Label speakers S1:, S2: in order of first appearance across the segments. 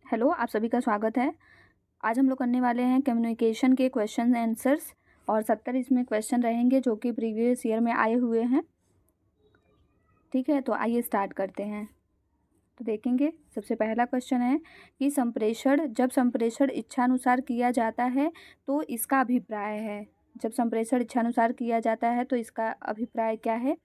S1: Hello, आप सभी का स्वागत है। आज हम लोग करने वाले हैं कम्युनिकेशन के क्वेश्चन आंसर्स और 70 इसमें क्वेश्चन रहेंगे जो कि प्रीवियस ईयर में आए हुए हैं। ठीक है, तो आइए स्टार्ट करते हैं। तो देखेंगे, सबसे पहला क्वेश्चन है कि जब संप्रेषण इच्छानुसार किया जाता है तो इसका अभिप्राय है। जब संप्रेषण इच्छानुसार किया जाता है तो इसका अभिप्राय क्या है?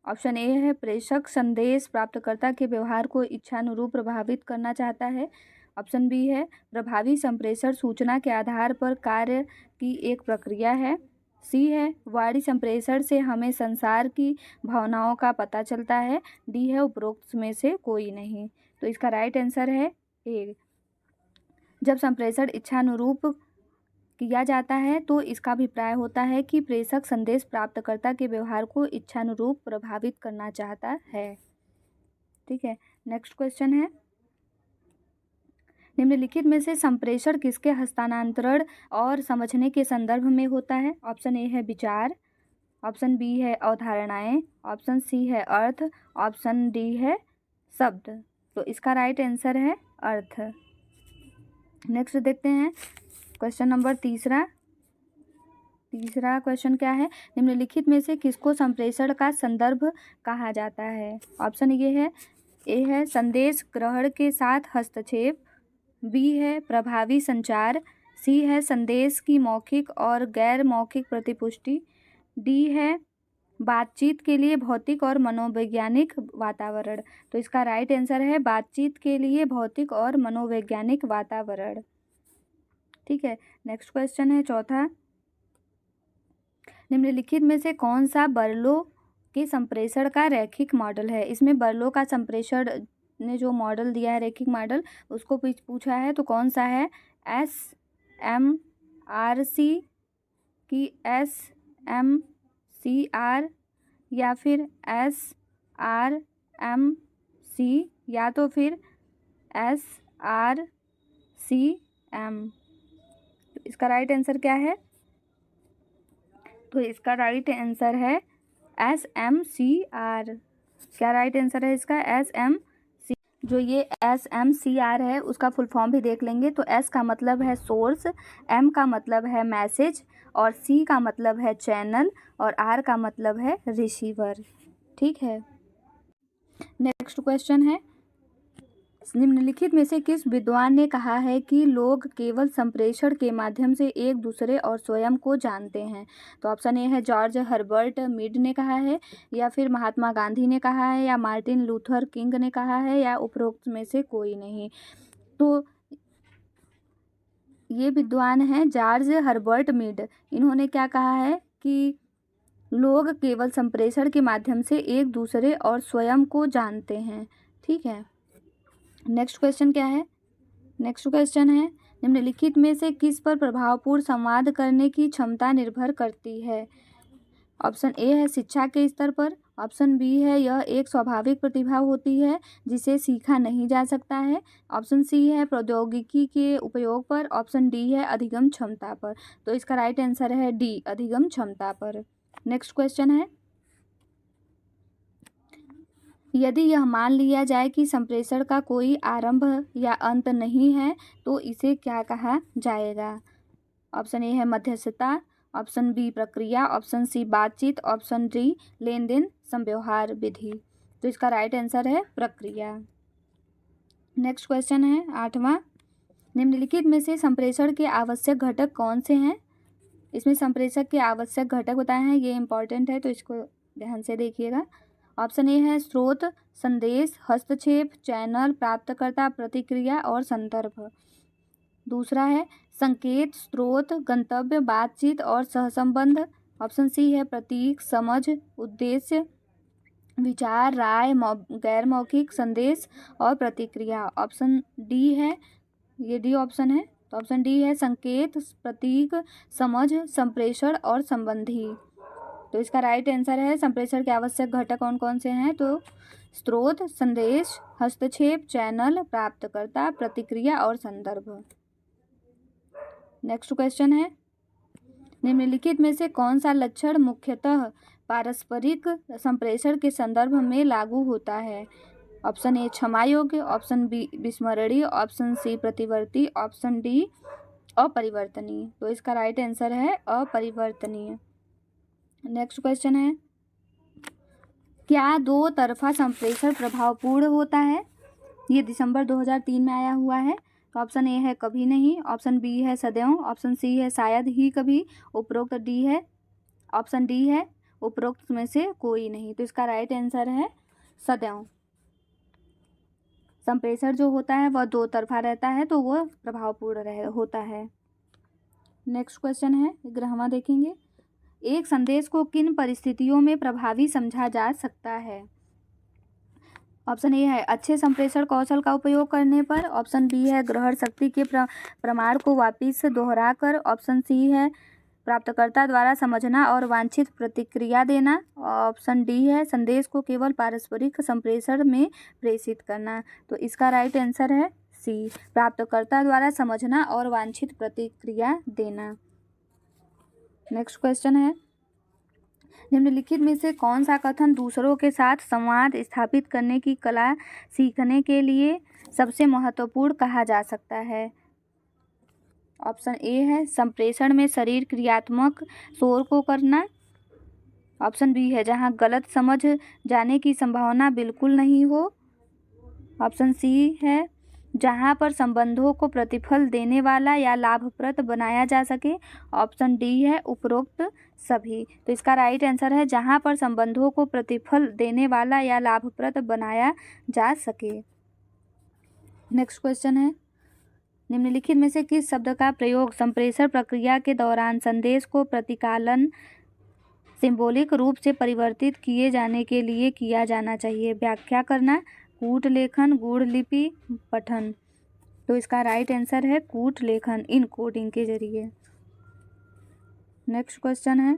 S1: ऑप्शन ए है प्रेषक संदेश प्राप्तकर्ता के व्यवहार को इच्छानुरूप प्रभावित करना चाहता है। ऑप्शन बी है प्रभावी संप्रेषण सूचना के आधार पर कार्य की एक प्रक्रिया है। सी है वाणी संप्रेषण से हमें संसार की भावनाओं का पता चलता है। डी है उपरोक्त में से कोई नहीं। तो इसका राइट आंसर है ए। जब संप्रेषण इच्छानुरूप किया जाता है तो इसका अभिप्राय होता है कि प्रेषक संदेश प्राप्तकर्ता के व्यवहार को इच्छानुरूप प्रभावित करना चाहता है। ठीक है, नेक्स्ट क्वेश्चन है निम्नलिखित में से संप्रेषण किसके हस्तांतरण और समझने के संदर्भ में होता है? ऑप्शन ए है विचार, ऑप्शन बी है अवधारणाएं, ऑप्शन सी है अर्थ, ऑप्शन डी है शब्द। तो इसका राइट आंसर है अर्थ। नेक्स्ट देखते हैं क्वेश्चन नंबर तीसरा क्वेश्चन क्या है? निम्नलिखित में से किसको संप्रेषण का संदर्भ कहा जाता है? ऑप्शन ए है संदेश ग्रहण के साथ हस्तक्षेप, बी है प्रभावी संचार, सी है संदेश की मौखिक और गैर मौखिक प्रतिपुष्टि, डी है बातचीत के लिए भौतिक और मनोवैज्ञानिक वातावरण। तो इसका राइट आंसर है बातचीत के लिए भौतिक और मनोवैज्ञानिक वातावरण। ठीक है, नेक्स्ट क्वेश्चन है चौथा। निम्नलिखित में से कौन सा बर्लो के संप्रेषण का रैखिक मॉडल है? इसमें बर्लो का संप्रेषण ने जो मॉडल दिया है रैखिक मॉडल, उसको पूछा है तो कौन सा है? SMRC की SMCR या फिर SRMC या तो फिर SRCM। इसका राइट आंसर क्या है? तो इसका राइट आंसर है SMCR। क्या राइट आंसर है इसका? SMC। जो ये SMCR है उसका फुल फॉर्म भी देख लेंगे। तो S का मतलब है सोर्स, M का मतलब है मैसेज और C का मतलब है चैनल और R का मतलब है रिसीवर। ठीक है, नेक्स्ट क्वेश्चन है निम्नलिखित में से किस विद्वान ने कहा है कि लोग केवल संप्रेषण के माध्यम से एक दूसरे और स्वयं को जानते हैं? तो ऑप्शन ए है जॉर्ज हर्बर्ट मीड ने कहा है, या फिर महात्मा गांधी ने कहा है, या मार्टिन लूथर किंग ने कहा है, या उपरोक्त में से कोई नहीं। तो ये विद्वान हैं जॉर्ज हर्बर्ट मीड। इन्होंने क्या कहा है कि लोग केवल संप्रेषण के माध्यम से एक दूसरे और स्वयं को जानते हैं। ठीक है, नेक्स्ट क्वेश्चन क्या है? नेक्स्ट क्वेश्चन है निम्नलिखित में से किस पर प्रभावपूर्ण संवाद करने की क्षमता निर्भर करती है? ऑप्शन ए है शिक्षा के स्तर पर, ऑप्शन बी है यह एक स्वाभाविक प्रतिभा होती है जिसे सीखा नहीं जा सकता है, ऑप्शन सी है प्रौद्योगिकी के उपयोग पर, ऑप्शन डी है अधिगम क्षमता पर। तो इसका राइट आंसर है डी, अधिगम क्षमता पर। नेक्स्ट क्वेश्चन है यदि यह मान लिया जाए कि संप्रेषण का कोई आरंभ या अंत नहीं है तो इसे क्या कहा जाएगा? ऑप्शन ए है मध्यस्थता, ऑप्शन बी प्रक्रिया, ऑप्शन सी बातचीत, ऑप्शन डी लेन देन संव्यवहार विधि। तो इसका राइट आंसर है प्रक्रिया। नेक्स्ट क्वेश्चन है आठवां। निम्नलिखित में से संप्रेषण के आवश्यक घटक कौन से हैं? इसमें संप्रेषक के आवश्यक घटक बताए हैं, ये इंपॉर्टेंट है तो इसको ध्यान से देखिएगा। ऑप्शन ए है स्रोत, संदेश, हस्तक्षेप, चैनल, प्राप्तकर्ता, प्रतिक्रिया और संदर्भ। दूसरा है संकेत, स्रोत, गंतव्य, बातचीत और सहसंबंध। ऑप्शन सी है प्रतीक, समझ, उद्देश्य, विचार, राय, गैर मौखिक संदेश और प्रतिक्रिया। ऑप्शन डी है, ये डी ऑप्शन है, तो ऑप्शन डी है संकेत, प्रतीक, समझ, संप्रेषण और संबंधी। तो इसका राइट आंसर है संप्रेषण के आवश्यक घटक कौन कौन से हैं? तो स्रोत, संदेश, हस्तक्षेप, चैनल, प्राप्तकर्ता, प्रतिक्रिया और संदर्भ। नेक्स्ट क्वेश्चन है निम्नलिखित में से कौन सा लक्षण मुख्यतः पारस्परिक संप्रेषण के संदर्भ में लागू होता है? ऑप्शन ए क्षमा योग्य, ऑप्शन बी विस्मरणीय, ऑप्शन सी प्रतिवर्ती, ऑप्शन डी अपरिवर्तनीय। तो इसका राइट आंसर है अपरिवर्तनीय। नेक्स्ट क्वेश्चन है, क्या दो तरफा संप्रेषण प्रभावपूर्ण होता है? ये दिसंबर 2003 में आया हुआ है। तो ऑप्शन ए है कभी नहीं, ऑप्शन बी है सदैव, ऑप्शन सी है शायद ही कभी, उपरोक्त डी है, ऑप्शन डी है उपरोक्त में से कोई नहीं। तो इसका राइट आंसर है सदैव। संप्रेषण जो होता है वह दो तरफा रहता है तो वह प्रभावपूर्ण होता है। नेक्स्ट क्वेश्चन है, 11वां देखेंगे, एक संदेश को किन परिस्थितियों में प्रभावी समझा जा सकता है? ऑप्शन ए है अच्छे संप्रेषण कौशल का उपयोग करने पर, ऑप्शन बी है ग्रहण शक्ति के प्रमाण को वापिस दोहराकर, ऑप्शन सी है प्राप्तकर्ता द्वारा समझना और वांछित प्रतिक्रिया देना, ऑप्शन डी है संदेश को केवल पारस्परिक संप्रेषण में प्रेषित करना। तो इसका राइट आंसर है सी, प्राप्तकर्ता द्वारा समझना और वांछित प्रतिक्रिया देना। नेक्स्ट क्वेश्चन है, निम्नलिखित में से कौन सा कथन दूसरों के साथ संवाद स्थापित करने की कला सीखने के लिए सबसे महत्वपूर्ण कहा जा सकता है? ऑप्शन ए है संप्रेषण में शरीर क्रियात्मक शोर को करना, ऑप्शन बी है जहां गलत समझ जाने की संभावना बिल्कुल नहीं हो, ऑप्शन सी है जहां पर संबंधों को प्रतिफल देने वाला या लाभप्रद बनाया जा सके, ऑप्शन डी है उपरोक्त सभी। तो इसका राइट आंसर है जहां पर संबंधों को प्रतिफल देने वाला या लाभप्रद बनाया जा सके। नेक्स्ट क्वेश्चन है, निम्नलिखित में से किस शब्द का प्रयोग संप्रेषण प्रक्रिया के दौरान संदेश को प्रतिकालन सिंबॉलिक रूप से परिवर्तित किए जाने के लिए किया जाना चाहिए? व्याख्या करना, कूट लेखन, गूढ़ लिपि, पठन। तो इसका राइट आंसर है कूट लेखन, इन कोडिंग के जरिए। नेक्स्ट क्वेश्चन है,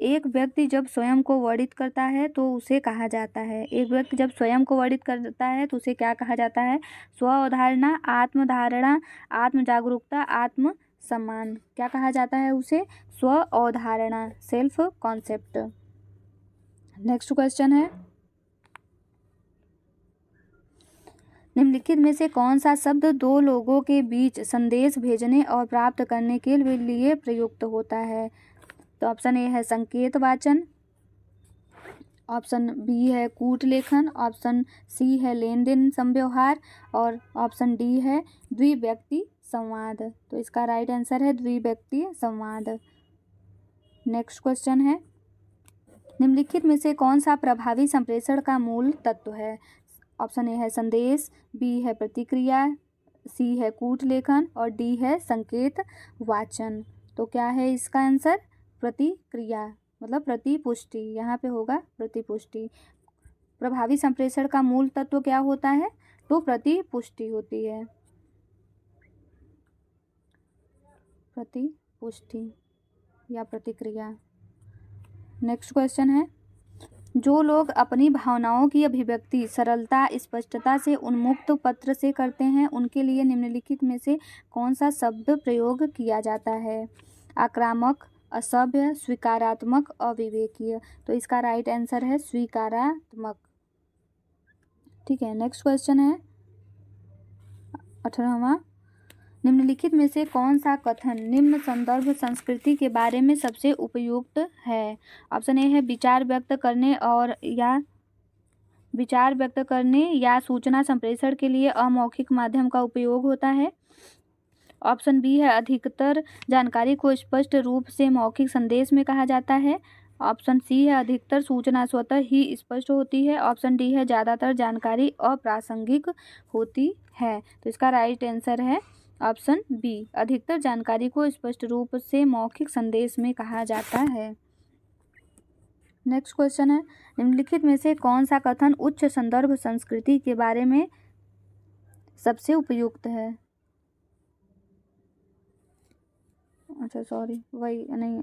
S1: एक व्यक्ति जब स्वयं को वर्णित करता है तो उसे कहा जाता है? एक व्यक्ति जब स्वयं को वर्णित करता है तो उसे क्या कहा जाता है? स्व अवधारणा, आत्मधारणा, आत्म जागरूकता, आत्म सम्मान। क्या कहा जाता है उसे? स्व अवधारणा, सेल्फ कॉन्सेप्ट। नेक्स्ट क्वेश्चन है, निम्नलिखित में से कौन सा शब्द दो लोगों के बीच संदेश भेजने और प्राप्त करने के लिए प्रयुक्त होता है? तो ऑप्शन ए है संकेत वाचन, ऑप्शन बी है कूट लेखन, ऑप्शन सी है लेन देन संव्यवहार और ऑप्शन डी है द्विव्यक्ति संवाद। तो इसका राइट आंसर है द्विव्यक्ति संवाद। नेक्स्ट क्वेश्चन है, निम्नलिखित में से कौन सा प्रभावी संप्रेषण का मूल तत्व है? ऑप्शन ए है संदेश, बी है प्रतिक्रिया, सी है कूट लेखन और डी है संकेत वाचन। तो क्या है इसका आंसर? प्रतिक्रिया, मतलब प्रतिपुष्टि, यहाँ पे होगा प्रतिपुष्टि। प्रभावी संप्रेषण का मूल तत्व क्या होता है? तो प्रतिपुष्टि होती है, प्रतिपुष्टि या प्रतिक्रिया। नेक्स्ट क्वेश्चन है, जो लोग अपनी भावनाओं की अभिव्यक्ति सरलता स्पष्टता से उन्मुक्त पत्र से करते हैं उनके लिए निम्नलिखित में से कौन सा शब्द प्रयोग किया जाता है? आक्रामक, असभ्य, स्वीकारात्मक, अविवेकीय। तो इसका राइट आंसर है स्वीकारात्मक। ठीक है, नेक्स्ट क्वेश्चन है 18वां, निम्नलिखित में से कौन सा कथन निम्न संदर्भ संस्कृति के बारे में सबसे उपयुक्त है? ऑप्शन ए है विचार व्यक्त करने या सूचना संप्रेषण के लिए अमौखिक माध्यम का उपयोग होता है, ऑप्शन बी है अधिकतर जानकारी को स्पष्ट रूप से मौखिक संदेश में कहा जाता है, ऑप्शन सी है अधिकतर सूचना स्वतः ही स्पष्ट होती है, ऑप्शन डी है ज़्यादातर जानकारी अप्रासंगिक होती है। तो इसका राइट आंसर है ऑप्शन बी, अधिकतर जानकारी को स्पष्ट रूप से मौखिक संदेश में कहा जाता है। नेक्स्ट क्वेश्चन है, निम्नलिखित में से कौन सा कथन उच्च संदर्भ संस्कृति के बारे में सबसे उपयुक्त है? अच्छा सॉरी, वही नहीं,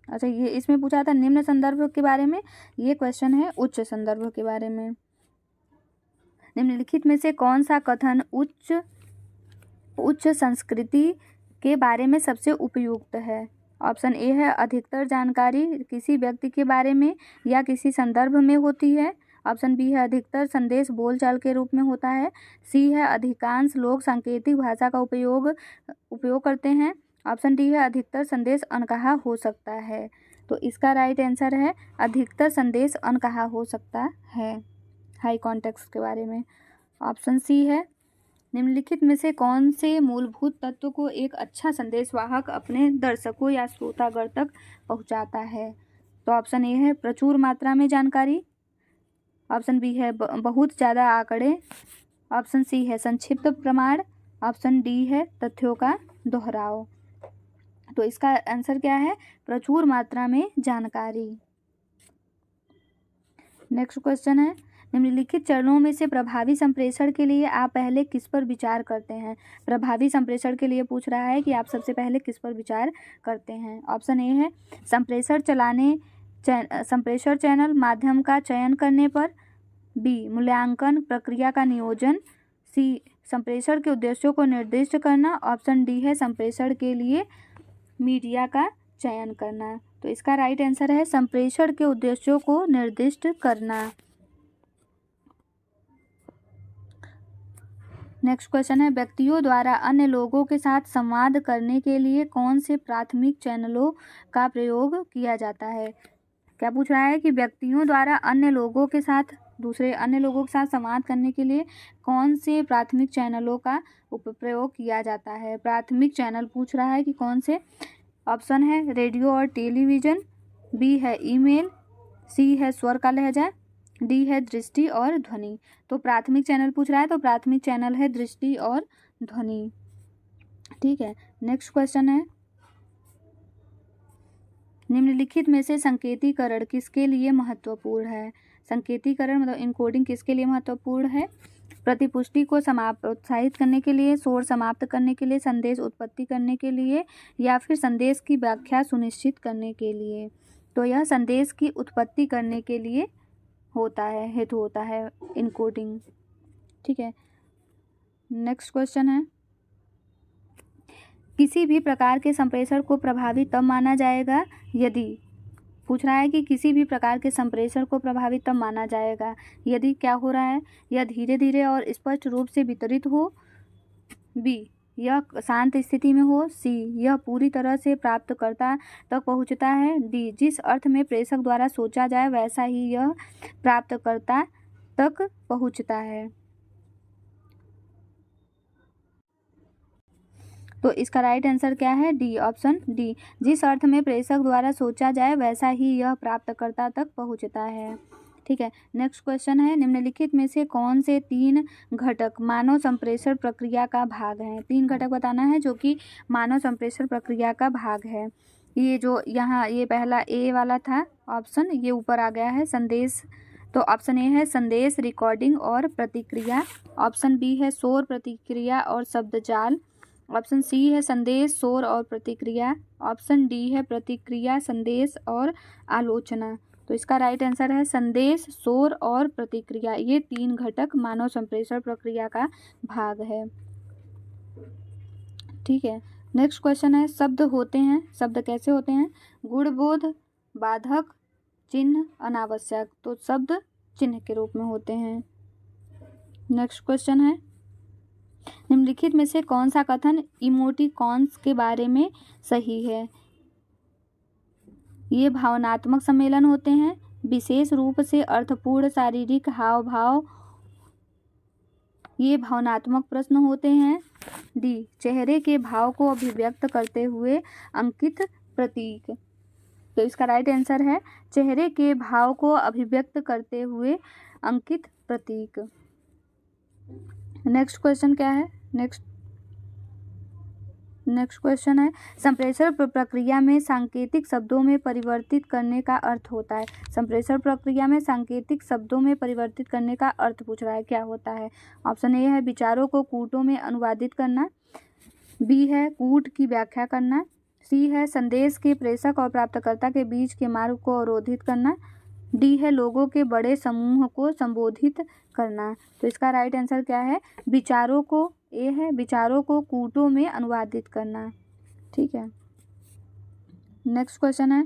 S1: अच्छा ये इसमें पूछा था निम्न संदर्भ के बारे में, ये क्वेश्चन है उच्च संदर्भ के बारे में। निम्नलिखित में से कौन सा कथन उच्च संस्कृति के बारे में सबसे उपयुक्त है? ऑप्शन ए है अधिकतर जानकारी किसी व्यक्ति के बारे में या किसी संदर्भ में होती है, ऑप्शन बी है अधिकतर संदेश बोलचाल के रूप में होता है। सी है अधिकांश लोग सांकेतिक भाषा का उपयोग करते हैं। ऑप्शन डी है अधिकतर संदेश अनकहा हो सकता है। तो इसका राइट आंसर है अधिकतर संदेश अनकहा हो सकता है हाई कॉन्टेक्स्ट के बारे में। ऑप्शन सी है निम्नलिखित में से कौन से मूलभूत तत्व को एक अच्छा संदेशवाहक अपने दर्शकों या श्रोतागण तक पहुंचाता है। तो ऑप्शन ए है प्रचुर मात्रा में जानकारी। ऑप्शन बी है बहुत ज़्यादा आंकड़े। ऑप्शन सी है संक्षिप्त प्रमाण। ऑप्शन डी है तथ्यों का दोहराव। तो इसका आंसर क्या है प्रचुर मात्रा में जानकारी। नेक्स्ट क्वेश्चन है निम्नलिखित चरणों में से प्रभावी संप्रेषण के लिए आप पहले किस पर विचार करते हैं। प्रभावी संप्रेषण के लिए पूछ रहा है कि आप सबसे पहले किस पर विचार करते हैं। ऑप्शन ए है संप्रेषण चैनल माध्यम का चयन करने पर। बी मूल्यांकन प्रक्रिया का नियोजन। सी संप्रेषण के उद्देश्यों को निर्दिष्ट करना। ऑप्शन डी है संप्रेषण के लिए मीडिया का चयन करना। तो इसका राइट आंसर है संप्रेषण के उद्देश्यों को निर्दिष्ट करना। नेक्स्ट क्वेश्चन है व्यक्तियों द्वारा अन्य लोगों के साथ संवाद करने के लिए कौन से प्राथमिक चैनलों का प्रयोग किया जाता है। क्या पूछ रहा है कि व्यक्तियों द्वारा दूसरे अन्य लोगों के साथ संवाद करने के लिए कौन से प्राथमिक चैनलों का प्रयोग किया जाता है। प्राथमिक चैनल पूछ रहा है कि कौन से। ऑप्शन है रेडियो और टेलीविज़न। बी है ईमेल। सी है स्वर का लहजा। डी है दृष्टि और ध्वनि। तो प्राथमिक चैनल पूछ रहा है तो प्राथमिक चैनल है दृष्टि और ध्वनि। ठीक है नेक्स्ट क्वेश्चन है निम्नलिखित में से संकेतीकरण किसके लिए महत्वपूर्ण है। संकेतीकरण मतलब इनकोडिंग किसके लिए महत्वपूर्ण है। प्रतिपुष्टि को प्रोत्साहित करने के लिए, शोर समाप्त करने के लिए, संदेश उत्पत्ति करने के लिए या फिर संदेश की व्याख्या सुनिश्चित करने के लिए। तो यह संदेश की उत्पत्ति करने के लिए हेतु होता है इनकोडिंग। ठीक है नेक्स्ट क्वेश्चन है किसी भी प्रकार के संप्रेषण को प्रभावी तब माना जाएगा यदि पूछ रहा है कि किसी भी प्रकार के संप्रेषण को प्रभावी तब माना जाएगा यदि क्या हो रहा है यह धीरे धीरे और स्पष्ट रूप से वितरित हो। बी यह शांत स्थिति में हो। सी यह पूरी तरह से प्राप्तकर्ता तक पहुंचता है। डी जिस अर्थ में प्रेषक द्वारा सोचा जाए वैसा ही यह प्राप्तकर्ता तक पहुंचता है। तो इसका राइट आंसर क्या है डी ऑप्शन डी जिस अर्थ में प्रेषक द्वारा सोचा जाए वैसा ही यह प्राप्तकर्ता तक पहुंचता है। ठीक है नेक्स्ट क्वेश्चन है निम्नलिखित में से कौन से 3 घटक मानव संप्रेषण प्रक्रिया का भाग हैं। 3 घटक बताना है जो कि मानव संप्रेषण प्रक्रिया का भाग है। ये जो यहाँ ये पहला ए वाला था ऑप्शन ये ऊपर आ गया है संदेश। तो ऑप्शन ए है संदेश रिकॉर्डिंग और प्रतिक्रिया। ऑप्शन बी है शोर प्रतिक्रिया और शब्दजाल। ऑप्शन सी है संदेश शोर और प्रतिक्रिया। ऑप्शन डी है प्रतिक्रिया संदेश और आलोचना। तो इसका राइट आंसर है संदेश शोर और प्रतिक्रिया। ये 3 घटक मानव संप्रेषण प्रक्रिया का भाग है। ठीक है नेक्स्ट क्वेश्चन है शब्द होते हैं शब्द कैसे होते हैं। गुणबोध बाधक चिन्ह अनावश्यक। तो शब्द चिन्ह के रूप में होते हैं। नेक्स्ट क्वेश्चन है निम्नलिखित में से कौन सा कथन इमोटिकॉन्स के बारे में सही है। ये भावनात्मक सम्मेलन होते हैं विशेष रूप से अर्थपूर्ण शारीरिक हाव भाव। ये भावनात्मक प्रश्न होते हैं। डी चेहरे के भाव को अभिव्यक्त करते हुए अंकित प्रतीक। तो इसका राइट आंसर है चेहरे के भाव को अभिव्यक्त करते हुए अंकित प्रतीक। नेक्स्ट क्वेश्चन क्या है नेक्स्ट क्वेश्चन है संप्रेषण प्रक्रिया में सांकेतिक शब्दों में परिवर्तित करने का अर्थ होता है। संप्रेषण प्रक्रिया में सांकेतिक शब्दों में परिवर्तित करने का अर्थ पूछ रहा है क्या होता है। ऑप्शन ए है विचारों को कूटों में अनुवादित करना। बी है कूट की व्याख्या करना। सी है संदेश के प्रेषक और प्राप्तकर्ता के बीच के मार्ग को अवरोधित करना। डी है लोगों के बड़े समूह को संबोधित करना। तो इसका राइट आंसर क्या है विचारों को कूटों में अनुवादित करना। ठीक है नेक्स्ट क्वेश्चन है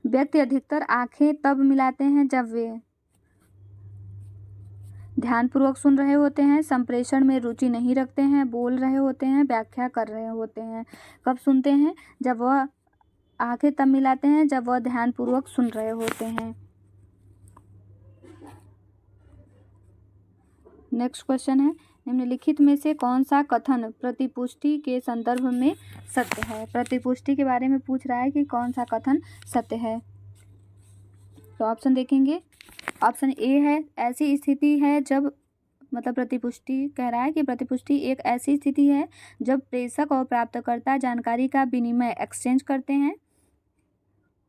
S1: व्यक्ति अधिकतर आंखें तब मिलाते हैं जब वे ध्यानपूर्वक सुन रहे होते हैं, संप्रेषण में रुचि नहीं रखते हैं, बोल रहे होते हैं, व्याख्या कर रहे होते हैं। कब सुनते हैं? जब वह आंखें तब मिलाते हैं जब वह ध्यानपूर्वक सुन रहे होते हैं। नेक्स्ट क्वेश्चन है, निम्नलिखित में से कौन सा कथन प्रतिपुष्टि के संदर्भ में सत्य है? प्रतिपुष्टि के बारे में पूछ रहा है कि कौन सा कथन सत्य है। तो ऑप्शन देखेंगे। ऑप्शन ए है, ऐसी स्थिति है जब, मतलब प्रतिपुष्टि कह रहा है कि प्रतिपुष्टि एक ऐसी स्थिति है जब प्रेषक और प्राप्तकर्ता जानकारी का विनिमय एक्सचेंज करते हैं।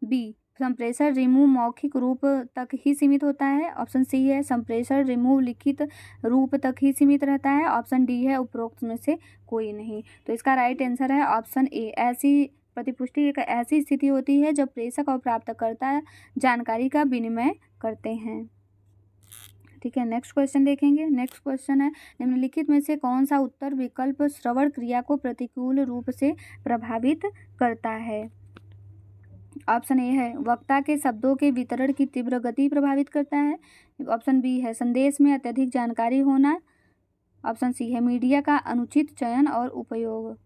S1: बी, संप्रेषण रिमूव मौखिक रूप तक ही सीमित होता है। ऑप्शन सी है, संप्रेषण रिमूव लिखित रूप तक ही सीमित रहता है। ऑप्शन डी है, उपरोक्त में से कोई नहीं। तो इसका राइट आंसर है ऑप्शन ए। ऐसी प्रतिपुष्टि एक ऐसी स्थिति होती है जब प्रेषक और प्राप्तकर्ता जानकारी का विनिमय करते हैं। ठीक है, नेक्स्ट क्वेश्चन देखेंगे। नेक्स्ट क्वेश्चन है, निम्नलिखित में से कौन सा उत्तर विकल्प श्रवण क्रिया को प्रतिकूल रूप से प्रभावित करता है? ऑप्शन ए है, वक्ता के शब्दों के वितरण की तीव्र गति प्रभावित करता है। ऑप्शन बी है, संदेश में अत्यधिक जानकारी होना। ऑप्शन सी है, मीडिया का अनुचित चयन और उपयोग।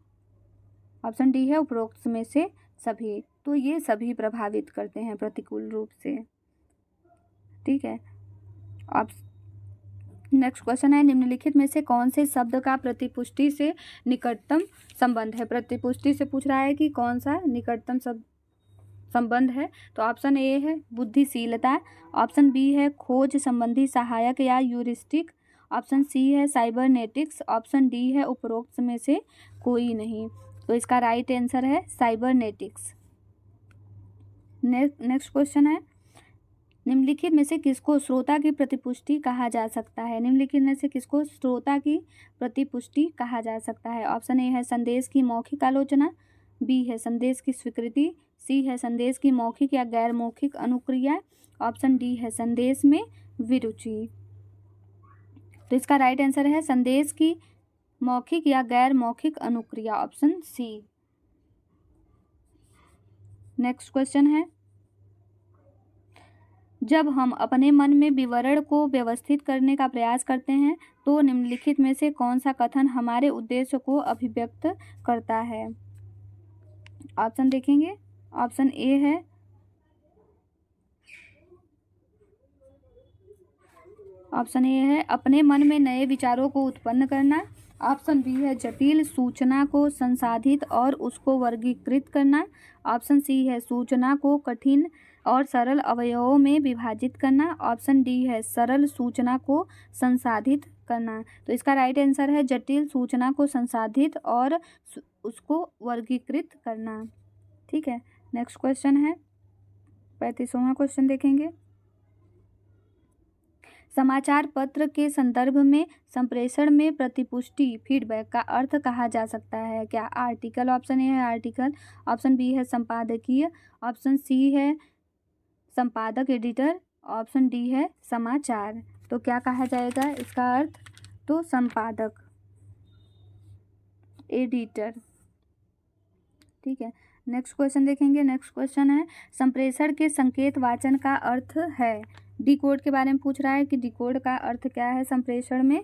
S1: ऑप्शन डी है, उपरोक्त में से सभी। तो ये सभी प्रभावित करते हैं प्रतिकूल रूप से। ठीक है, नेक्स्ट क्वेश्चन है, निम्नलिखित में से कौन से शब्द का प्रतिपुष्टि से निकटतम संबंध है? प्रतिपुष्टि से पूछ रहा है कि कौन सा निकटतम संबंध है। तो ऑप्शन ए है, बुद्धिशीलता। ऑप्शन बी है, खोज संबंधी सहायक या यूरिस्टिक। ऑप्शन सी है, साइबरनेटिक्स। ऑप्शन डी है, उपरोक्त में से कोई नहीं। तो इसका राइट आंसर है साइबरनेटिक्स। नेक्स्ट क्वेश्चन है, निम्नलिखित में से किसको श्रोता की प्रतिपुष्टि कहा जा सकता है? निम्नलिखित में से किसको श्रोता की प्रतिपुष्टि कहा जा सकता है? ऑप्शन ए है, संदेश की मौखिक आलोचना। बी है, संदेश की स्वीकृति। सी है, संदेश की मौखिक या गैर मौखिक अनुक्रिया। ऑप्शन डी है, संदेश में विरुचि। तो इसका राइट आंसर है संदेश की मौखिक या गैर मौखिक अनुक्रिया, ऑप्शन सी। नेक्स्ट क्वेश्चन है, जब हम अपने मन में विवरण को व्यवस्थित करने का प्रयास करते हैं तो निम्नलिखित में से कौन सा कथन हमारे उद्देश्य को अभिव्यक्त करता है? ऑप्शन देखेंगे। ऑप्शन ए है, ऑप्शन ए है, अपने मन में नए विचारों को उत्पन्न करना। ऑप्शन बी है, जटिल सूचना को संसाधित और उसको वर्गीकृत करना। ऑप्शन सी है, सूचना को कठिन और सरल अवयवों में विभाजित करना। ऑप्शन डी है, सरल सूचना को संसाधित करना। तो इसका राइट आंसर है, जटिल सूचना को संसाधित और उसको वर्गीकृत करना। ठीक है, नेक्स्ट क्वेश्चन है, 35वां क्वेश्चन देखेंगे। समाचार पत्र के संदर्भ में संप्रेषण में प्रतिपुष्टि फीडबैक का अर्थ कहा जा सकता है क्या? आर्टिकल। ऑप्शन ए है, आर्टिकल। ऑप्शन बी है, संपादकीय। ऑप्शन सी है, संपादक एडिटर। ऑप्शन डी है, समाचार। तो क्या कहा जाएगा इसका अर्थ? तो संपादक एडिटर। ठीक है, नेक्स्ट क्वेश्चन देखेंगे। नेक्स्ट क्वेश्चन है, संप्रेषण के संकेत वाचन का अर्थ है। डिकोड के बारे में पूछ रहा है कि डिकोड का अर्थ क्या है संप्रेषण में।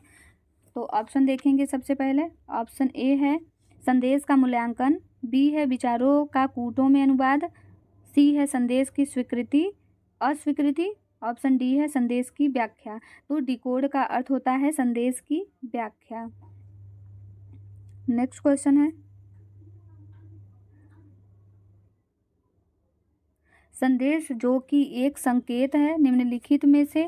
S1: तो ऑप्शन देखेंगे। सबसे पहले ऑप्शन ए है, संदेश का मूल्यांकन। बी है, विचारों का कूटों में अनुवाद। सी है, संदेश की स्वीकृति अस्वीकृति। ऑप्शन डी है, संदेश की व्याख्या। तो डिकोड का अर्थ होता है संदेश की व्याख्या। नेक्स्ट क्वेश्चन है, संदेश जो कि एक संकेत है निम्नलिखित में से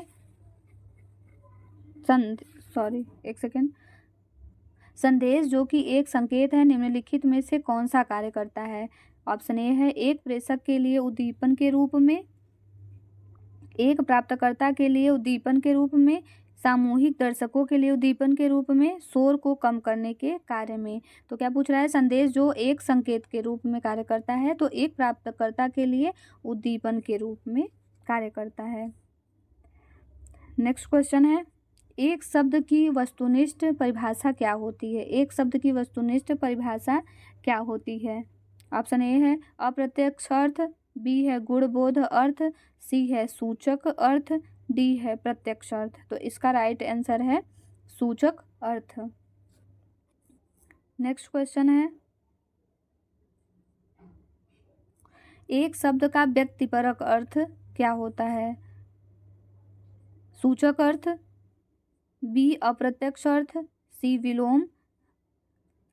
S1: संदेश जो कि एक संकेत है निम्नलिखित में से कौन सा कार्य करता है? ऑप्शन ए है, एक प्रेषक के लिए उद्दीपन के रूप में। एक प्राप्तकर्ता के लिए उद्दीपन के रूप में। सामूहिक दर्शकों के लिए उद्दीपन के रूप में। शोर को कम करने के कार्य में। तो क्या पूछ रहा है? संदेश जो एक संकेत के रूप में कार्य करता है तो एक प्राप्तकर्ता के लिए उद्दीपन के रूप में कार्य करता है। नेक्स्ट क्वेश्चन है, एक शब्द की वस्तुनिष्ठ परिभाषा क्या होती है? एक शब्द की वस्तुनिष्ठ परिभाषा क्या होती है? ऑप्शन ए है, अप्रत्यक्ष अर्थ। बी है, गुणबोध अर्थ। सी है, सूचक अर्थ। डी है प्रत्यक्ष अर्थ। तो इसका राइट आंसर है सूचक अर्थ। नेक्स्ट क्वेश्चन है, एक शब्द का व्यक्तिपरक अर्थ क्या होता है? सूचक अर्थ, बी अप्रत्यक्ष अर्थ, सी विलोम,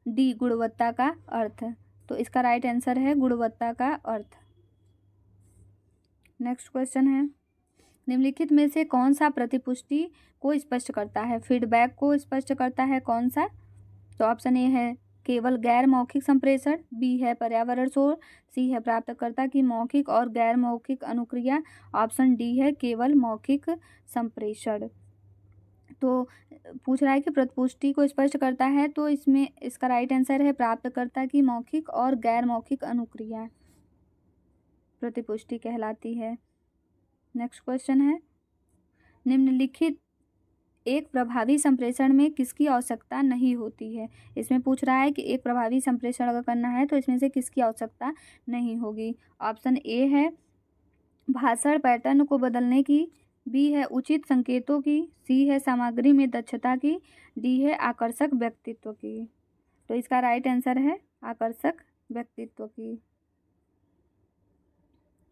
S1: डी गुणवत्ता का अर्थ। तो इसका राइट आंसर है गुणवत्ता का अर्थ। नेक्स्ट क्वेश्चन है, निम्नलिखित में से कौन सा प्रतिपुष्टि को स्पष्ट करता है? फीडबैक को स्पष्ट करता है कौन सा? तो ऑप्शन ए है केवल गैर मौखिक संप्रेषण, बी है पर्यावरण शोर, सी है प्राप्तकर्ता की मौखिक और गैर मौखिक अनुक्रिया, ऑप्शन डी है केवल मौखिक संप्रेषण। तो पूछ रहा है कि प्रतिपुष्टि को स्पष्ट करता है, तो इसमें इसका राइट आंसर है प्राप्तकर्ता की मौखिक और गैर मौखिक अनुक्रिया प्रतिपुष्टि कहलाती है। नेक्स्ट क्वेश्चन है, निम्नलिखित एक प्रभावी संप्रेषण में किसकी आवश्यकता नहीं होती है? इसमें पूछ रहा है कि एक प्रभावी संप्रेषण अगर करना है तो इसमें से किसकी आवश्यकता नहीं होगी? ऑप्शन ए है भाषण पैटर्न को बदलने की, बी है उचित संकेतों की, सी है सामग्री में दक्षता की, डी है आकर्षक व्यक्तित्व की। तो इसका राइट आंसर है आकर्षक व्यक्तित्व की।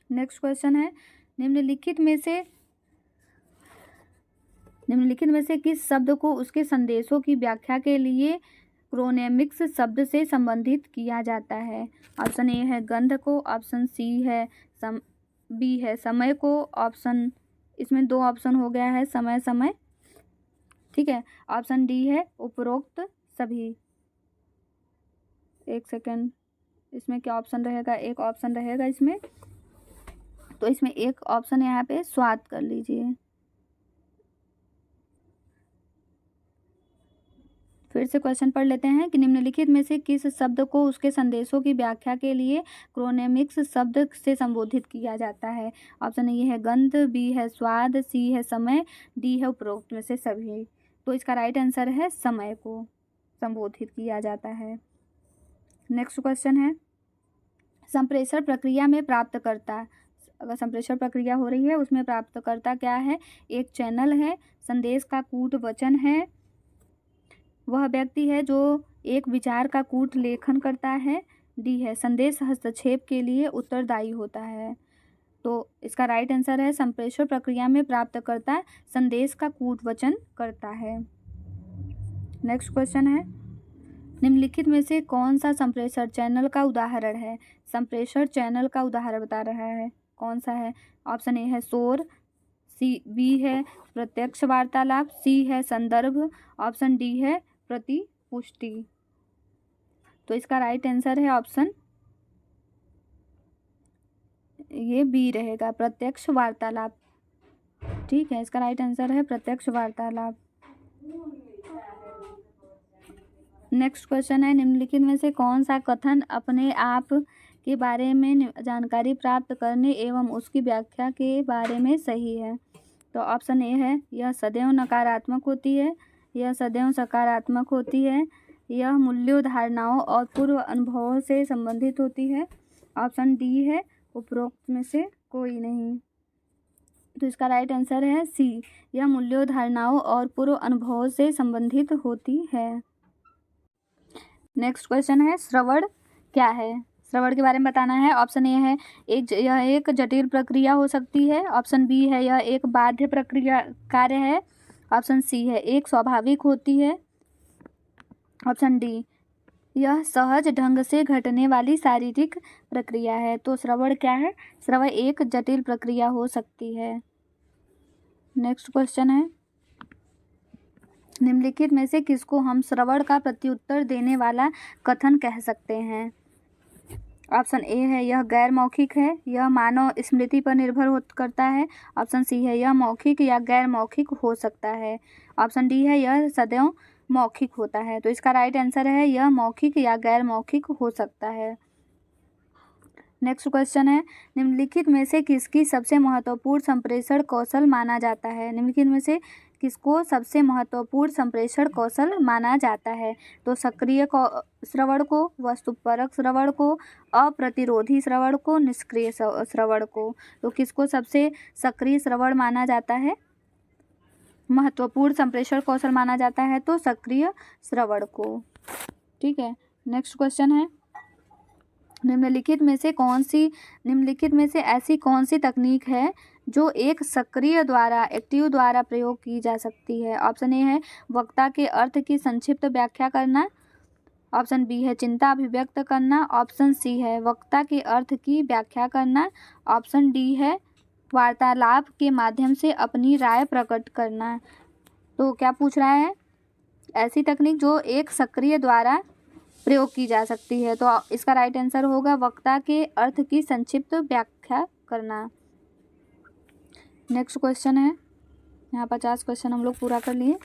S1: नेक्स्ट क्वेश्चन है, निम्नलिखित में से किस शब्द को उसके संदेशों की व्याख्या के लिए क्रोनेमिक्स शब्द से संबंधित किया जाता है? ऑप्शन ए है गंध को, ऑप्शन सी है बी है समय को, ऑप्शन इसमें दो ऑप्शन हो गया है समय समय, ठीक है, ऑप्शन डी है उपरोक्त सभी। एक सेकेंड, इसमें क्या ऑप्शन रहेगा? एक ऑप्शन रहेगा इसमें, तो इसमें एक ऑप्शन यहाँ पे स्वाद कर लीजिए। फिर से क्वेश्चन पढ़ लेते हैं कि निम्नलिखित में से किस शब्द को उसके संदेशों की व्याख्या के लिए क्रोनेमिक्स शब्द से संबोधित किया जाता है? ऑप्शन ए है गंध, बी है स्वाद, सी है समय, डी है उपरोक्त में से सभी। तो इसका राइट आंसर है समय को संबोधित किया जाता है। नेक्स्ट क्वेश्चन है, संप्रेषण प्रक्रिया में प्राप्तकर्ता, अगर संप्रेषण प्रक्रिया हो रही है उसमें प्राप्तकर्ता क्या है? एक चैनल है, संदेश का कूट वचन है, वह व्यक्ति है जो एक विचार का कूट लेखन करता है, डी है संदेश हस्तक्षेप के लिए उत्तरदायी होता है। तो इसका राइट आंसर है संप्रेषण प्रक्रिया में प्राप्तकर्ता संदेश का कूट वचन करता है। नेक्स्ट क्वेश्चन है, निम्नलिखित में से कौन सा संप्रेषण चैनल का उदाहरण है? संप्रेषण चैनल का उदाहरण बता रहा है, कौन सा है? ऑप्शन ए है शोर, सी बी है प्रत्यक्ष वार्तालाप, सी है संदर्भ, ऑप्शन डी है प्रतिपुष्टि। तो इसका राइट आंसर है ऑप्शन ये बी रहेगा प्रत्यक्ष वार्तालाप, ठीक है, इसका राइट आंसर है प्रत्यक्ष वार्तालाप। नेक्स्ट क्वेश्चन है, निम्नलिखित में से कौन सा कथन अपने आप के बारे में जानकारी प्राप्त करने एवं उसकी व्याख्या के बारे में सही है? तो ऑप्शन ए है यह सदैव नकारात्मक होती है, यह सदैव सकारात्मक होती है, यह मूल्यों धारणाओं और पूर्व अनुभवों से संबंधित होती है, ऑप्शन डी है उपरोक्त में से कोई नहीं। तो इसका राइट आंसर है सी, यह मूल्यों धारणाओं और पूर्व अनुभवों से संबंधित होती है। नेक्स्ट क्वेश्चन है, श्रवण क्या है? श्रवण के बारे में बताना है। ऑप्शन ए है यह एक जटिल प्रक्रिया हो सकती है, ऑप्शन बी है यह एक बाध्य प्रक्रिया कार्य है, ऑप्शन सी है एक स्वाभाविक होती है, ऑप्शन डी यह सहज ढंग से घटने वाली शारीरिक प्रक्रिया है। तो श्रवण क्या है? श्रवण एक जटिल प्रक्रिया हो सकती है। नेक्स्ट क्वेश्चन है, निम्नलिखित में से किसको हम श्रवण का प्रत्युत्तर देने वाला कथन कह सकते हैं? ऑप्शन ए है यह गैर मौखिक है, यह मानव स्मृति पर निर्भर करता है, ऑप्शन सी है यह मौखिक या गैर मौखिक हो सकता है, ऑप्शन डी है यह सदैव मौखिक होता है। तो इसका राइट आंसर है यह मौखिक या गैर मौखिक हो सकता है। नेक्स्ट क्वेश्चन है, निम्नलिखित में से किसकी सबसे महत्वपूर्ण संप्रेषण कौशल माना जाता है? निम्नलिखित में से किसको सबसे महत्वपूर्ण संप्रेषण कौशल माना जाता है? तो सक्रिय श्रवण को, वस्तुपरक श्रवण को, अप्रतिरोधी श्रवण को, निष्क्रिय श्रवण को। तो किसको सबसे सक्रिय श्रवण माना जाता है? महत्वपूर्ण संप्रेषण कौशल माना जाता है? तो सक्रिय श्रवण को। ठीक है, नेक्स्ट क्वेश्चन है, निम्नलिखित में से ऐसी कौन सी तकनीक है जो एक सक्रिय द्वारा एक्टिव द्वारा प्रयोग की जा सकती है? ऑप्शन ए है वक्ता के अर्थ की संक्षिप्त व्याख्या करना, ऑप्शन बी है चिंता अभिव्यक्त करना, ऑप्शन सी है वक्ता के अर्थ की व्याख्या करना, ऑप्शन डी है वार्तालाप के माध्यम से अपनी राय प्रकट करना। तो क्या पूछ रहा है? ऐसी तकनीक जो एक सक्रिय द्वारा प्रयोग की जा सकती है। तो इसका राइट आंसर होगा वक्ता के अर्थ की संक्षिप्त व्याख्या करना। नेक्स्ट क्वेश्चन है, यहाँ 50 क्वेश्चन हम लोग पूरा कर लिए।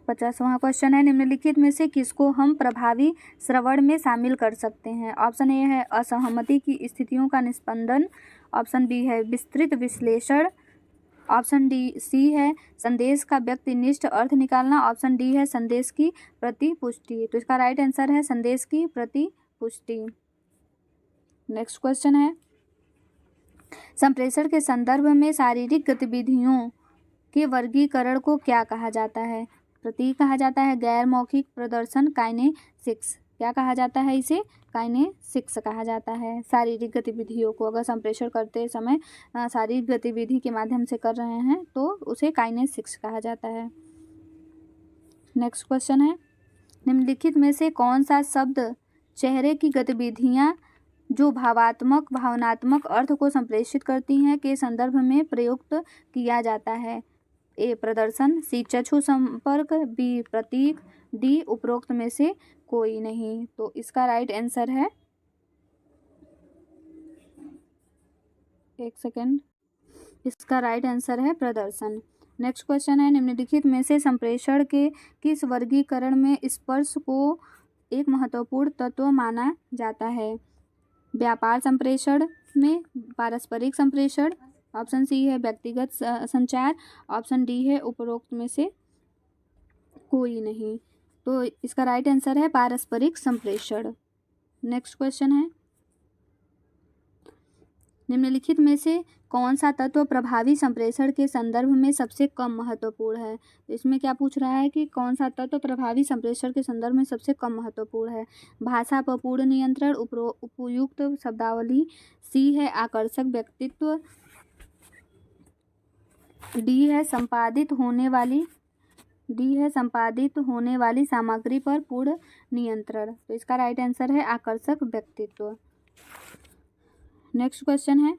S1: 50वां क्वेश्चन है, निम्नलिखित में से किसको हम प्रभावी श्रवण में शामिल कर सकते हैं? ऑप्शन ए है असहमति की स्थितियों का निस्पंदन, ऑप्शन बी है विस्तृत विश्लेषण, ऑप्शन सी है संदेश का व्यक्तिनिष्ठ अर्थ निकालना, ऑप्शन डी है संदेश की प्रतिपुष्टि। तो इसका राइट आंसर है संदेश की प्रतिपुष्टि। नेक्स्ट क्वेश्चन है, संप्रेषण के संदर्भ में शारीरिक गतिविधियों के वर्गीकरण को क्या कहा जाता है? प्रतीक कहा जाता है, गैर मौखिक प्रदर्शन, काइनेसिक्स। क्या कहा जाता है इसे? काइनेसिक्स कहा जाता है। शारीरिक गतिविधियों को अगर संप्रेषण करते समय शारीरिक गतिविधि के माध्यम से कर रहे हैं तो उसे काइनेसिक्स कहा जाता है। नेक्स्ट क्वेश्चन है, निम्नलिखित में से कौन सा शब्द चेहरे की गतिविधियां जो भावनात्मक अर्थ को संप्रेषित करती हैं के संदर्भ में प्रयुक्त किया जाता है? ए प्रदर्शन, सी चक्षु संपर्क, बी प्रतीक, डी उपरोक्त में से कोई नहीं। तो इसका राइट आंसर है, एक सेकेंड, इसका राइट आंसर है प्रदर्शन। नेक्स्ट क्वेश्चन है, निम्नलिखित में से संप्रेषण के किस वर्गीकरण में स्पर्श को एक महत्वपूर्ण तत्व माना जाता है? व्यापार संप्रेषण में, पारस्परिक संप्रेषण, ऑप्शन सी है व्यक्तिगत संचार, ऑप्शन डी है उपरोक्त में से कोई नहीं। तो इसका राइट आंसर है पारस्परिक संप्रेषण। नेक्स्ट क्वेश्चन है, निम्नलिखित में से कौन सा तत्व प्रभावी संप्रेषण के संदर्भ में सबसे कम महत्वपूर्ण है? तो इसमें क्या पूछ रहा है कि कौन सा तत्व प्रभावी संप्रेषण के संदर्भ में सबसे कम महत्वपूर्ण है? भाषा पर पूर्ण नियंत्रण, उपयुक्त शब्दावली, सी है आकर्षक व्यक्तित्व, डी है संपादित होने वाली सामग्री पर पूर्ण नियंत्रण। तो इसका राइट आंसर है आकर्षक व्यक्तित्व। नेक्स्ट क्वेश्चन है,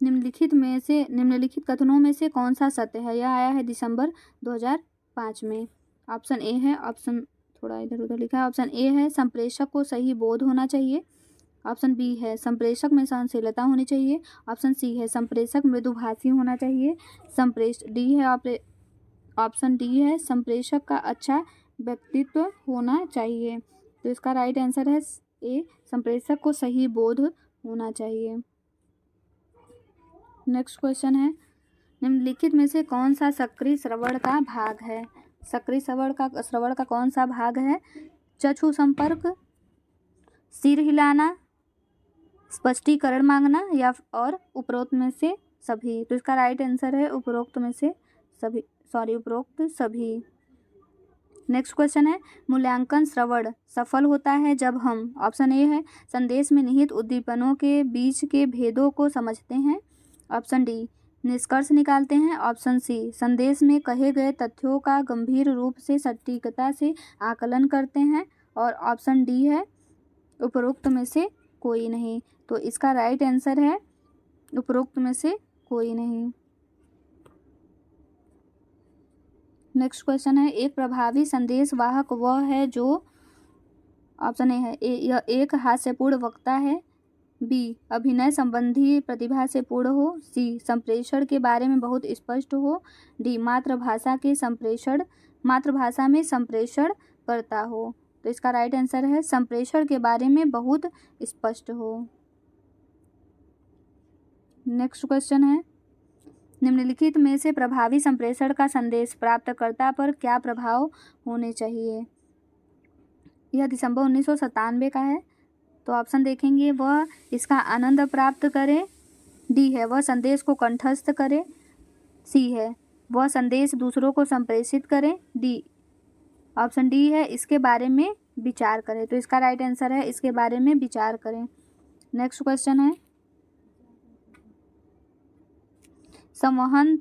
S1: निम्नलिखित कथनों में से कौन सा सत्य है? यह आया है दिसंबर 2005 में। ऑप्शन ए है, ऑप्शन थोड़ा इधर उधर लिखा है, ऑप्शन ए है संप्रेषक को सही बोध होना चाहिए, ऑप्शन बी है संप्रेषक में सहनशीलता होनी चाहिए, ऑप्शन सी है संप्रेषक मृदुभाषी होना चाहिए, ऑप्शन डी है संप्रेषक का अच्छा व्यक्तित्व होना चाहिए। तो इसका राइट आंसर है ए संप्रेषक को सही बोध होना चाहिए। नेक्स्ट क्वेश्चन है, निम्नलिखित में से कौन सा सक्रिय श्रवण का भाग है? सक्रिय श्रवण का कौन सा भाग है? चक्षु संपर्क, सिर हिलाना, स्पष्टीकरण मांगना या और उपरोक्त में से सभी। तो इसका राइट आंसर है उपरोक्त सभी। नेक्स्ट क्वेश्चन है, मूल्यांकन श्रवण सफल होता है जब हम, ऑप्शन ए है संदेश में निहित उद्दीपनों के बीच के भेदों को समझते हैं, ऑप्शन डी निष्कर्ष निकालते हैं, ऑप्शन सी संदेश में कहे गए तथ्यों का गंभीर रूप से सटीकता से आकलन करते हैं, और ऑप्शन डी है उपरोक्त में से कोई नहीं। तो इसका राइट आंसर है उपरोक्त में से कोई नहीं। नेक्स्ट क्वेश्चन है, एक प्रभावी संदेश वाहक वह है जो, ऑप्शन ए है यह एक हास्यपूर्ण वक्ता है, बी अभिनय संबंधी प्रतिभा से पूर्ण हो, सी संप्रेषण के बारे में बहुत स्पष्ट हो, डी मातृभाषा में संप्रेषण करता हो। तो इसका राइट आंसर है संप्रेषण के बारे में बहुत स्पष्ट हो। नेक्स्ट क्वेश्चन है, निम्नलिखित में से प्रभावी संप्रेषण का संदेश प्राप्तकर्ता पर क्या प्रभाव होने चाहिए? यह दिसंबर 1997 का है। तो ऑप्शन देखेंगे, वह इसका आनंद प्राप्त करे, डी है वह संदेश को कंठस्थ करे, सी है वह संदेश दूसरों को संप्रेषित करें। डी, ऑप्शन डी है इसके बारे में विचार करें। तो इसका राइट आंसर है इसके बारे में विचार करें। नेक्स्ट क्वेश्चन है संवहन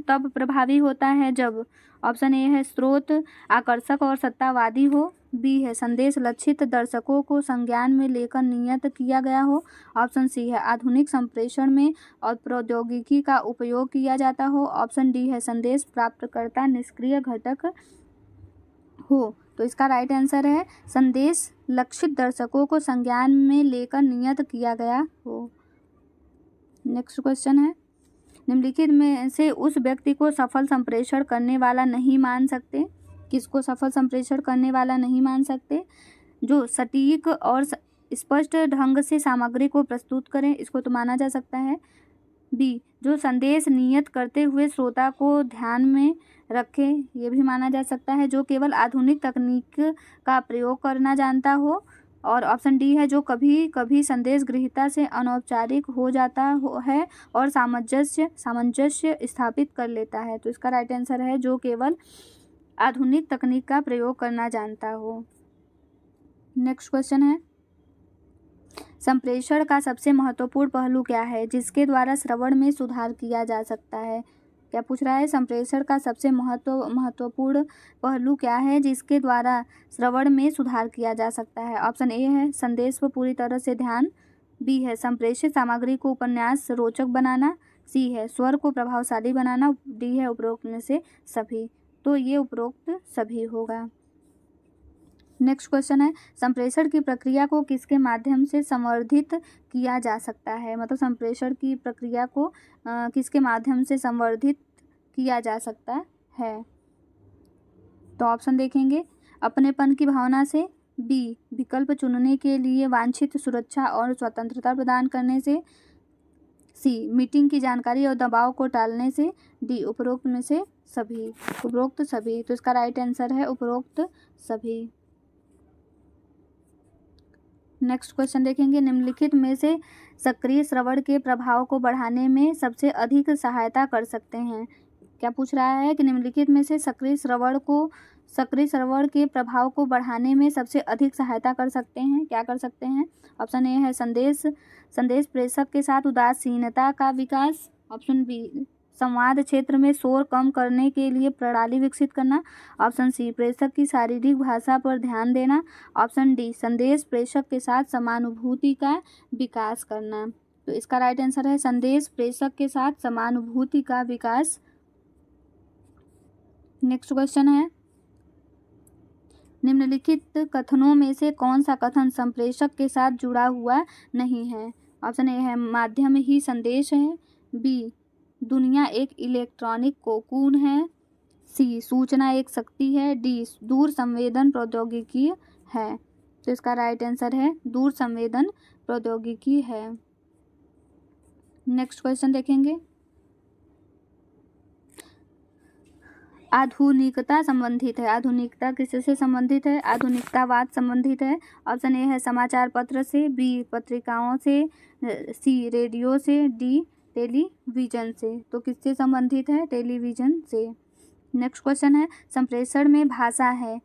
S1: तब प्रभावी होता है जब, ऑप्शन ए है स्रोत आकर्षक और सत्तावादी हो, बी है संदेश लक्षित दर्शकों को संज्ञान में लेकर नियत किया गया हो, ऑप्शन सी है आधुनिक संप्रेषण में और प्रौद्योगिकी का उपयोग किया जाता हो, ऑप्शन डी है संदेश प्राप्तकर्ता निष्क्रिय घटक हो। तो इसका राइट आंसर है संदेश लक्षित दर्शकों को संज्ञान में लेकर नियत किया गया हो। नेक्स्ट क्वेश्चन है निम्नलिखित में से उस व्यक्ति को सफल संप्रेषण करने वाला नहीं मान सकते। किसको सफल संप्रेषण करने वाला नहीं मान सकते? जो सटीक और स्पष्ट ढंग से सामग्री को प्रस्तुत करें, इसको तो माना जा सकता है। बी, जो संदेश नियत करते हुए श्रोता को ध्यान में रखे, ये भी माना जा सकता है। जो केवल आधुनिक तकनीक का प्रयोग करना जानता हो, और ऑप्शन डी है जो कभी कभी संदेश गृहीता से अनौपचारिक हो जाता है और सामंजस्य स्थापित कर लेता है। तो इसका राइट आंसर है जो केवल आधुनिक तकनीक का प्रयोग करना जानता हो। नेक्स्ट क्वेश्चन है संप्रेषण का सबसे महत्वपूर्ण पहलू क्या है जिसके द्वारा श्रवण में सुधार किया जा सकता है? क्या पूछ रहा है? संप्रेषण का सबसे महत्वपूर्ण पहलू क्या है जिसके द्वारा श्रवण में सुधार किया जा सकता है? ऑप्शन ए है संदेश पर पूरी तरह से ध्यान, बी है संप्रेषित सामग्री को उपन्यास रोचक बनाना, सी है स्वर को प्रभावशाली बनाना, डी है उपरोक्त में से सभी। तो ये उपरोक्त सभी होगा। नेक्स्ट क्वेश्चन है संप्रेषण की प्रक्रिया को किसके माध्यम से संवर्धित किया जा सकता है? मतलब संप्रेषण की प्रक्रिया को किसके माध्यम से संवर्धित किया जा सकता है? तो ऑप्शन देखेंगे अपनेपन की भावना से, बी विकल्प चुनने के लिए वांछित सुरक्षा और स्वतंत्रता प्रदान करने से, सी मीटिंग की जानकारी और दबाव को टालने से, डी उपरोक्त में से सभी। उपरोक्त सभी। तो इसका राइट आंसर है उपरोक्त सभी। नेक्स्ट क्वेश्चन देखेंगे निम्नलिखित में से सक्रिय श्रवण के प्रभाव को बढ़ाने में सबसे अधिक सहायता कर सकते हैं? क्या पूछ रहा है कि निम्नलिखित में से सक्रिय श्रवण के प्रभाव को बढ़ाने में सबसे अधिक सहायता कर सकते हैं? क्या कर सकते हैं? ऑप्शन ए है संदेश प्रेषक के साथ उदासीनता का विकास, ऑप्शन बी संवाद क्षेत्र में शोर कम करने के लिए प्रणाली विकसित करना, ऑप्शन सी प्रेषक की शारीरिक भाषा पर ध्यान देना, ऑप्शन डी संदेश प्रेषक के साथ समानुभूति का विकास करना। तो इसका राइट आंसर है संदेश प्रेषक के साथ समानुभूति का विकास। नेक्स्ट क्वेश्चन है निम्नलिखित कथनों में से कौन सा कथन संप्रेषक के साथ जुड़ा हुआ नहीं है? ऑप्शन ए है माध्यम ही संदेश है, बी दुनिया एक इलेक्ट्रॉनिक कोकून है, सी सूचना एक शक्ति है, डी दूर संवेदन प्रौद्योगिकी है। तो इसका राइट आंसर है दूर संवेदन प्रौद्योगिकी है। नेक्स्ट क्वेश्चन देखेंगे आधुनिकता संबंधित है। आधुनिकता किससे संबंधित है? आधुनिकतावाद संबंधित है। ऑप्शन ए है समाचार पत्र से, बी पत्रिकाओं से, सी रेडियो से, डी टेलीविजन से। तो किससे संबंधित है? टेलीविजन से। नेक्स्ट क्वेश्चन है संप्रेषण में भाषा है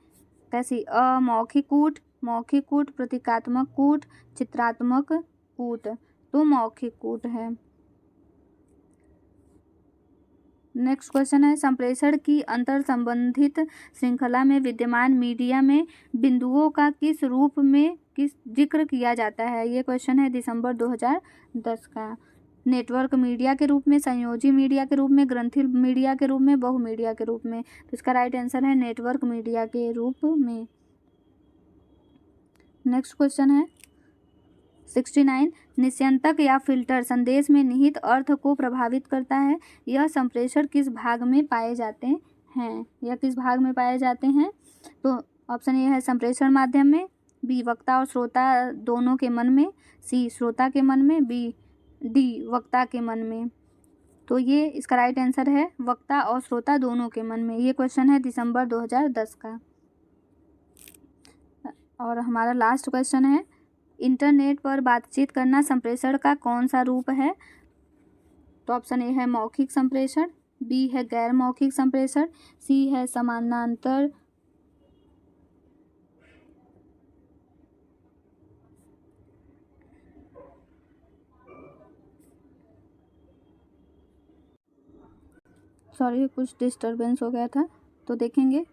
S1: कैसी? अमौखिक कूट, मौखिक कूट, प्रतीकात्मक कूट, चित्रात्मक कूट। तो मौखिक कूट है। नेक्स्ट क्वेश्चन है संप्रेषण की अंतर संबंधित श्रृंखला में विद्यमान मीडिया में बिंदुओं का किस रूप में किस जिक्र किया जाता है? ये क्वेश्चन है दिसंबर 2010 का। नेटवर्क मीडिया के रूप में, संयोजी मीडिया के रूप में, ग्रंथि मीडिया के रूप में, बहु मीडिया के रूप में। तो इसका राइट आंसर है नेटवर्क मीडिया के रूप में। नेक्स्ट क्वेश्चन है 69 निस्यंतक या फिल्टर संदेश में निहित अर्थ को प्रभावित करता है। यह संप्रेषण किस भाग में पाए जाते हैं? यह किस भाग में पाए जाते हैं? तो ऑप्शन ए है संप्रेषण माध्यम में, बी वक्ता और श्रोता दोनों के मन में, सी श्रोता के मन में, डी वक्ता के मन में। तो ये इसका राइट आंसर है वक्ता और श्रोता दोनों के मन में। ये क्वेश्चन है दिसंबर 2010 का। और हमारा लास्ट क्वेश्चन है इंटरनेट पर बातचीत करना संप्रेषण का कौन सा रूप है? तो ऑप्शन ए है मौखिक संप्रेषण, बी है गैर मौखिक संप्रेषण, सी है समानांतर सॉरी कुछ डिस्टरबेंस हो गया था, तो देखेंगे।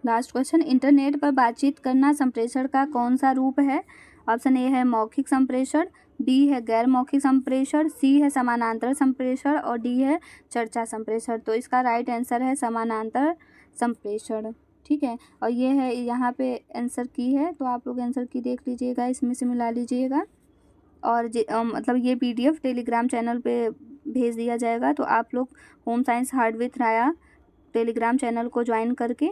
S1: लास्ट क्वेश्चन, इंटरनेट पर बातचीत करना संप्रेषण का कौन सा रूप है? ऑप्शन ए है मौखिक संप्रेषण, बी है गैर मौखिक संप्रेषण, सी है समानांतर संप्रेषण और डी है चर्चा संप्रेषण। तो इसका राइट आंसर है समानांतर संप्रेषण। ठीक है, और ये है यहाँ पे आंसर की है, तो आप लोग आंसर की देख लीजिएगा, इसमें से मिला लीजिएगा। और मतलब ये PDF टेलीग्राम चैनल पे भेज दिया जाएगा, तो आप लोग home science hard with Raya Telegram channel को ज्वाइन करके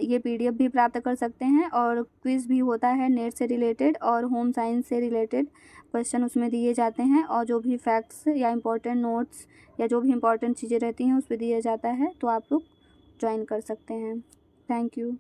S1: ये PDF भी प्राप्त कर सकते हैं। और क्विज़ भी होता है नेट से रिलेटेड और होम साइंस से रिलेटेड क्वेश्चन उसमें दिए जाते हैं, और जो भी फैक्ट्स या इम्पोर्टेंट नोट्स या जो भी इम्पोर्टेंट चीज़ें रहती हैं उस पर दिया जाता है, तो आप लोग ज्वाइन कर सकते हैं। Thank you.